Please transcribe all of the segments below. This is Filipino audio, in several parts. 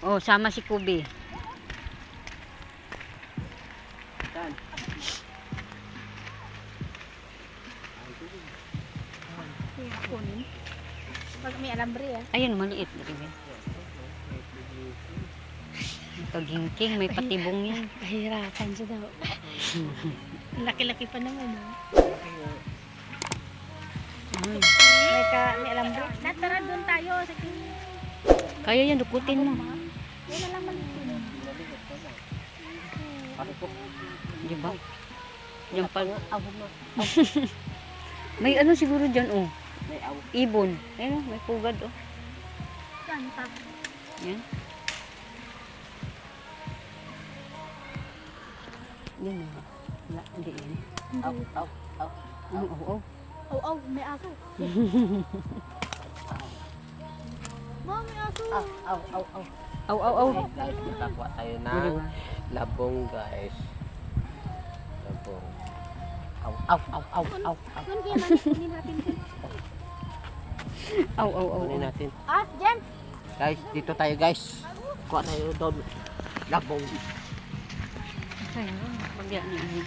Oh, sama si Kubi. Saan? Kunin. Pag may alambre ah. Ayun, maliit. Kagingking, may patibong yan. Kahirapan siya daw. Laki-laki pa naman oh. May alambre. Tara doon tayo. Sige. Kaya yan, dukutin mo. Yan na lang malitin. Diba? Yan pa. May ano siguro dyan, oh. May aw. Ibon. Ayun, may pugad, oh. Yan, tap. Yan. Yan, oh. Wala, hindi yan. Aw, aw, aw. Oh, oh, oh. Oh, oh, may aso. Ma, may aso. Aw, aw, aw, aw. Aw, aw, aw. Guys, nakakuha tayo Oh, ng diba? labong, guys. Labong. Aw, aw, aw, aw, aw, aw. Kunin kaya mali. Kunin natin. Aw, aw, aw. Kunin natin. Ah, Jem. Guys, dito tayo, guys. Kuha tayo doon. Labong. Ayun, pagya niya.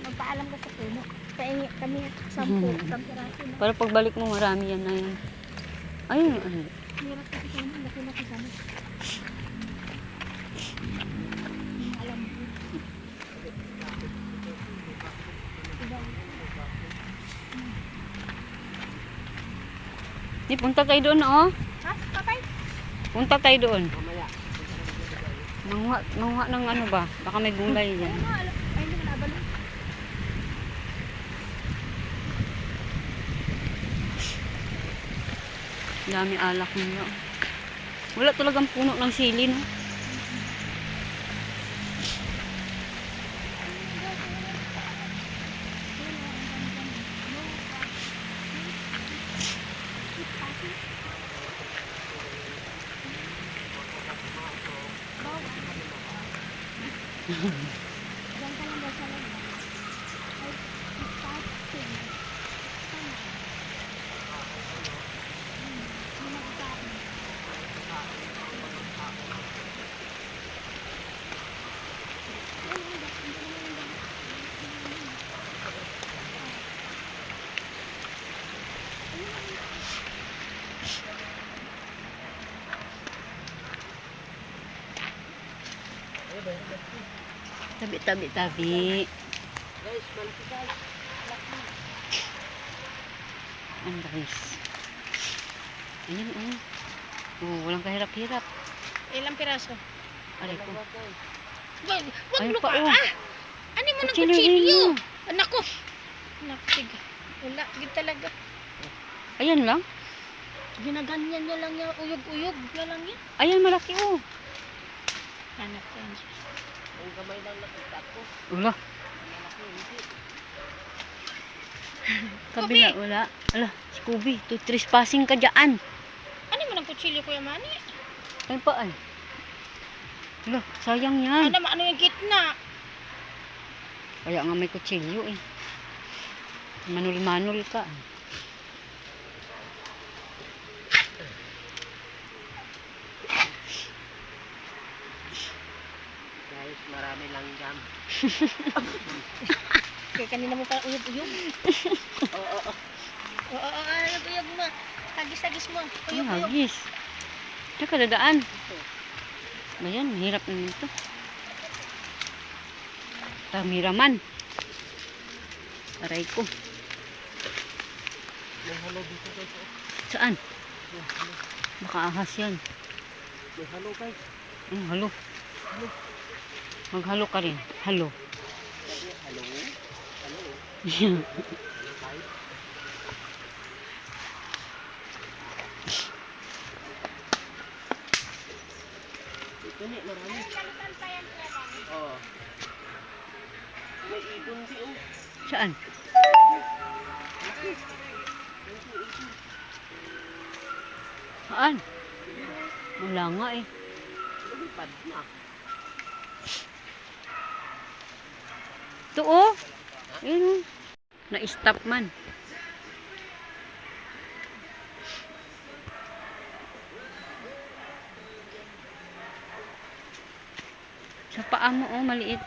Magpaalam ka sa puno. Paingi kami 10 kampiraso na. Para pagbalik mo, marami yan na yan. Ayun, ayun. Hirap kasi puno. Laki-laki kami. Alam mo. Di, punta tayo doon, oh. Ha? Patay? Punta tayo doon. Mamaya. Manguha ng ano ba? Baka may gulay yan. Ayun na. Ayun na. Nabalo. Dami alak nila. Wala talagang puno ng sili, no? Diyan ka lang daw sa loob. Ay, starting. Tabi, tabi, tabi. Guys, malaki, guys. Ang guys. Ayan, oh. Oh, walang kahirap-hirap. Ilang piraso? Aray ko. Wag Ayun mo pa, ka. oh. Ah! Ano mo ng Kutsilyo kutsilyo? mo. Anak ko. Anak, sige. Wala, gid talaga. Ayan lang. Ginaganyan niya lang yan. Uyog-uyog. Yan lang yan. Ayan, malaki, oh. Anak ko yan. Ang gamay lang nakita ko. Wala. Malaki, hindi. Kabila, wala. Ala, si Kubi. Trespassing ka dyan. Ano mo ng kutsilyo, Kuya Manny? Ay, paan. Ala, sayang yan. Ano yung gitna? Kaya nga may kutsilyo, eh. Manul-manul ka. Guys, marami lang dyan. Kaya kanina mo pa uyog-uyog. Oo, oo. Oo, uyog mo. Hagis-hagis mo. Ay, Uyog-uyog. hagis. Tsaka dadaan. Ayan, mahirap naman ito. Tamiraman. Aray ko. May halo dito, guys. Oh. Saan? May halo. Baka ahas yan. May halo, guys. Halo. Maghalo ka rin. Halo. Sabi, halo. Halo. Ito ni, marami. Oo. May ibon di, oh. Saan? Saan? Wala nga eh. Lumipad na. Ito oh. Ayun oh. Na-stop man. Sa paa mo, oh, maliit.